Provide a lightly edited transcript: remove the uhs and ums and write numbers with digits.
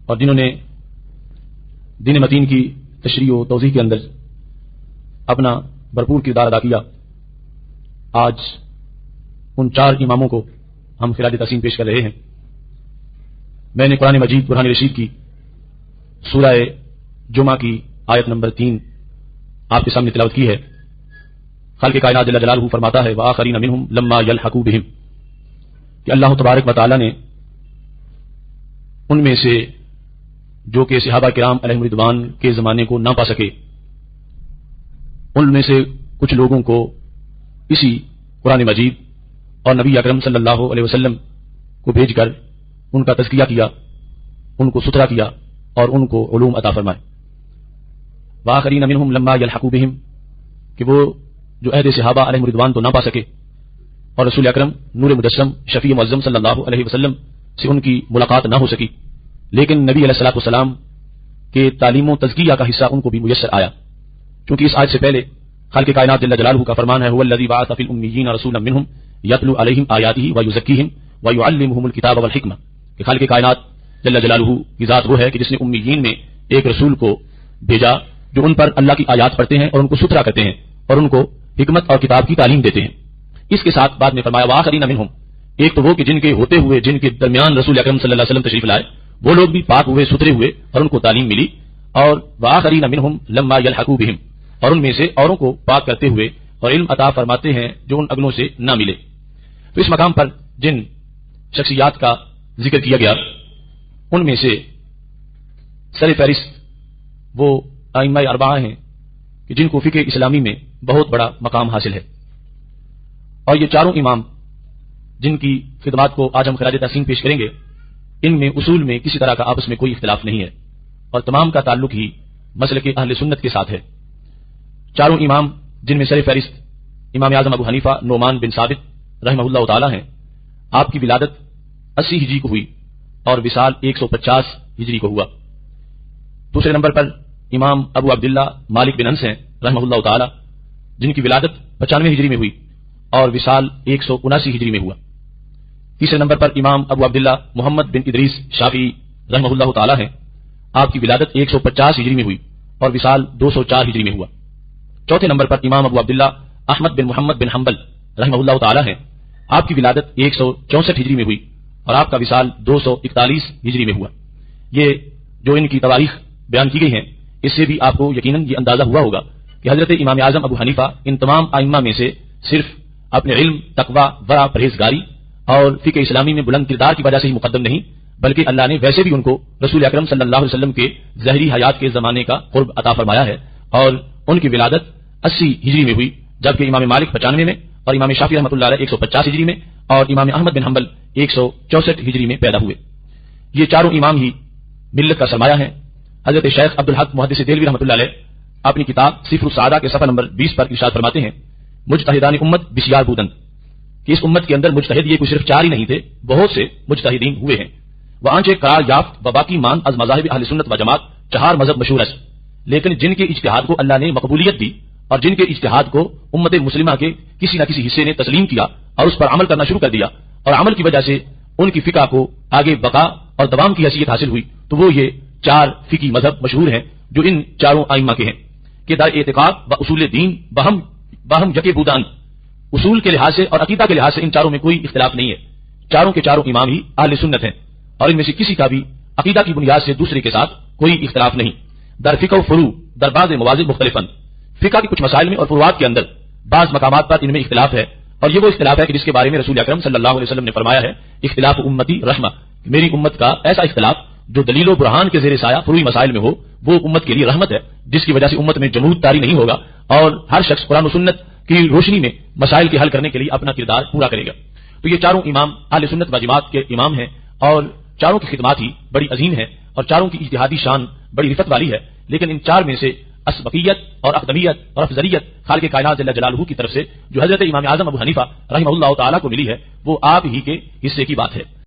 اور جنہوں نے دین متین کی تشریح و توضیح کے اندر اپنا بھرپور کردار ادا کیا، آج ان 4 اماموں کو ہم خراج تحسین پیش کر رہے ہیں۔ میں نے قرآن مجید برہان رشید کی سورہ جمعہ کی آیت نمبر 3 آپ کے سامنے تلاوت کی ہے۔ خالق کائنات جل جلالہ فرماتا ہے وآخرین منہم لما یلحقوا بہم، کہ اللہ تبارک و تعالی نے ان میں سے جو کہ صحابہ کرام علیہم رضوان کے زمانے کو نہ پا سکے، ان میں سے کچھ لوگوں کو اسی قرآن مجید اور نبی اکرم صلی اللہ علیہ وسلم کو بھیج کر ان کا تزکیہ کیا، ان کو ستھرا کیا اور ان کو علوم عطا فرمائے۔ وآخرین منہم لما یلحقوا بہم، کہ وہ جو عہد صحابہ علیہم رضوان تو نہ پا سکے اور رسول اکرم نور مجسم شفیع معظم صلی اللہ علیہ وسلم سے ان کی ملاقات نہ ہو سکی، لیکن نبی علیہ الصلوۃ والسلام کے تعلیم و تزکیہ کا حصہ ان کو بھی میسر آیا، کیونکہ اس آیت سے پہلے خالق کائنات جل جلالہ کا فرمان ہے هو الذی بعث فی الامیین رسولا منہم یتلو علیہم آیاتہ ویزکیہم ویعلمہم الکتاب والحکمہ، کہ خالق کائنات جل جلالہ کی ذات وہ ہے کہ جس نے امیین میں ایک رسول کو بھیجا جو ان پر اللہ کی آیات پڑھتے ہیں اور ان کو ستھرا کرتے ہیں اور ان کو حکمت اور کتاب کی تعلیم دیتے ہیں۔ اس کے ساتھ بعد میں فرمایا وآخرین منہم، ایک تو وہ کہ جن کے ہوتے ہوئے جن کے درمیان رسول اکرم صلی اللہ علیہ وسلم تشریف لائے وہ لوگ بھی پاک ہوئے ستھرے ہوئے اور ان کو تعلیم ملی، اور وآخرین منہم لما یلحقوا بہم، اور ان میں سے اوروں کو پاک کرتے ہوئے اور علم عطا فرماتے ہیں جو ان اگلوں سے نہ ملے۔ تو اس مقام پر جن شخصیات کا ذکر کیا گیا ان میں سے سر فہرست وہ ائمہ اربعہ ہیں کہ جن کو فقہ اسلامی میں بہت بڑا مقام حاصل ہے، اور یہ 4 امام جن کی خدمات کو آج ہم خراج تحسین پیش کریں گے، ان میں اصول میں کسی طرح کا آپس میں کوئی اختلاف نہیں ہے اور تمام کا تعلق ہی مسلک اہل سنت کے ساتھ ہے۔ 4 امام جن میں سر فہرست امام اعظم ابو حنیفہ نعمان بن ثابت رحمہ اللہ تعالی ہیں، آپ کی ولادت 80 ہجری کو ہوئی اور وصال 150 ہجری کو ہوا۔ دوسرے نمبر پر امام ابو عبداللہ مالک بن انس ہیں رحمہ اللہ تعالی، جن کی ولادت 95 ہجری میں ہوئی اور وصال 179 ہجری میں ہوا۔ تیسرے نمبر پر امام ابو عبداللہ محمد بن ادریس شافعی رحمہ اللہ تعالی ہیں، آپ کی ولادت 150 ہجری میں ہوئی اور وصال 204 ہجری میں ہوا۔ چوتھے نمبر پر امام ابو عبداللہ احمد بن محمد بن حنبل رحمہ اللہ تعالی ہیں، آپ کی ولادت 164 ہجری میں ہوئی اور آپ کا وصال 241 ہجری میں ہوا۔ یہ جو ان کی تواریخ بیان کی گئی ہیں اس سے بھی آپ کو یقیناً یہ اندازہ ہوا ہوگا کہ حضرت امام اعظم ابو حنیفہ ان تمام ائمہ میں سے صرف اپنے علم، تقوی، ورع، پرہیزگاری اور فقہ اسلامی میں بلند کردار کی وجہ سے ہی مقدم نہیں، بلکہ اللہ نے ویسے بھی ان کو رسول اکرم صلی اللہ علیہ وسلم کے ظاہری حیات کے زمانے کا قرب عطا فرمایا ہے، اور ان کی ولادت 80 ہجری میں ہوئی، جبکہ امام مالک 95 میں اور امام شافعی رحمۃ اللہ علیہ 150 ہجری میں اور امام احمد بن حنبل 164 ہجری میں پیدا ہوئے۔ یہ 4 امام ہی ملت کا سرمایہ ہیں۔ حضرت شیخ عبدالحق محدث دہلوی رحمۃ اللہ علیہ اپنی کتاب صفر السعادہ کے صفحہ نمبر 20 پر ارشاد فرماتے ہیں مجتہدان امت بسیار بودند، کہ اس امت کے اندر مجتہد یہ کوئی صرف 4 ہی نہیں تھے، بہت سے مجتہدین ہوئے ہیں۔ وہ آنچے قرار یافت و باقی مان از مذاہب اہل سنت و جماعت 4 مذہب مشہور ہے، لیکن جن کے اجتہاد کو اللہ نے مقبولیت دی اور جن کے اجتہاد کو امت مسلمہ کے کسی نہ کسی حصے نے تسلیم کیا اور اس پر عمل کرنا شروع کر دیا، اور عمل کی وجہ سے ان کی فقہ کو آگے بقا اور دوام کی حیثیت حاصل ہوئی، تو وہ یہ 4 فقہی مذہب مشہور ہیں جو ان 4 ائمہ کے ہیں کہ در اعتقاد و اصول دین باہم یکے بودان، اصول کے لحاظ سے اور عقیدہ کے لحاظ سے ان 4 میں کوئی اختلاف نہیں ہے۔ 4 کے 4 امام ہی اہل سنت ہیں اور ان میں سے کسی کا بھی عقیدہ کی بنیاد سے دوسرے کے ساتھ کوئی اختلاف نہیں۔ در فقہ و فروع در بعض مواضع مختلفاً، فقہ کے کچھ مسائل میں اور فروعات کے اندر بعض مقامات پر ان میں اختلاف ہے، اور یہ وہ اختلاف ہے کہ جس کے بارے میں رسول اکرم صلی اللہ علیہ وسلم نے فرمایا ہے اختلاف امتی رحمہ، میری امت کا ایسا اختلاف جو دلیل و برہان کے زیر سایہ فروعی مسائل میں ہو وہ امت کے لیے رحمت ہے، جس کی وجہ سے امت میں جمود طاری نہیں ہوگا اور ہر شخص قرآن و سنت کی روشنی میں مسائل کے حل کرنے کے لیے اپنا کردار پورا کرے گا۔ تو یہ 4 امام اہل سنت و جماعت کے امام ہیں، اور 4 کی خدمات ہی بڑی عظیم ہے اور 4 کی اجتہادی شان بڑی رفت والی ہے، لیکن ان 4 میں سے اسبقیت اور اقدمیت اور افضلیت خالق کائنات جل جلالہ کی طرف سے جو حضرت امام اعظم ابو حنیفہ رحمہ اللہ تعالی کو ملی ہے وہ آپ ہی کے حصے کی بات ہے۔